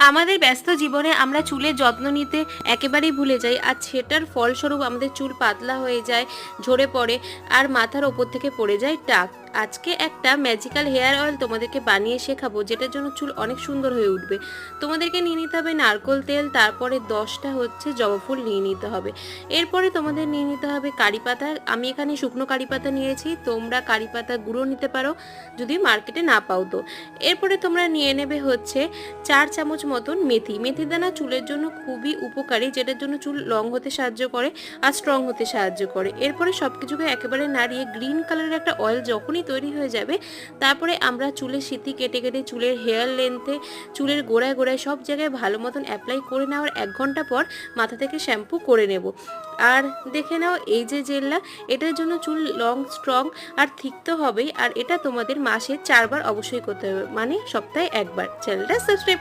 আমাদের ব্যস্ত জীবনে আমরা চুলের যত্ন নিতে একেবারেই ভুলে যাই, আর সেটার ফলস্বরূপ আমাদের চুল পাতলা হয়ে যায়, ঝরে পড়ে, আর মাথার ওপর থেকে পড়ে যায় টাক। আজকে একটা ম্যাজিক্যাল হেয়ার অয়েল তোমাদেরকে বানিয়ে শেখাবো, যেটার জন্য চুল অনেক সুন্দর হয়ে উঠবে। তোমাদেরকে নিয়ে নিতে হবে নারকেল তেল, তারপরে 10টা হচ্ছে জবা ফুল নিয়ে নিতে হবে। এরপরে তোমাদের নিয়ে নিতে হবে কারি পাতা। আমি এখানে শুকনো কারি পাতা নিয়েছি, তোমরা কারি পাতা গুঁড়ো নিতে পারো যদি মার্কেটে না পাও তো। এরপরে তোমরা নিয়ে নেবে হচ্ছে 4 চামচ মতন মেথি। মেথি দানা চুলের জন্য খুবই উপকারী, যেটার জন্য চুল লং হতে সাহায্য করে আর স্ট্রং হতে সাহায্য করে। এরপরে সব কিছুকে একেবারে নাড়িয়ে গ্রিন কালারের একটা অয়েল যখনই তৈরি হয়ে যাবে, তারপরে আমরা চুলের সিথি কেটে কেটে চুলের হেয়ার লেন্থে, চুলের গোড়ায় গোড়ায় সব জায়গায় ভালো মতন অ্যাপ্লাই করে নেওয়ার 1 ঘন্টা পর মাথা থেকে শ্যাম্পু করে নেব। আর দেখে নাও এই যে জেলটা, এটার জন্য চুল লং, স্ট্রং আর ঠিক তো হবেই। আর এটা তোমাদের মাসে 4 বার অবশ্যই করতে হবে, মানে সপ্তাহে 1 বার। চ্যানেলটা সাবস্ক্রাইব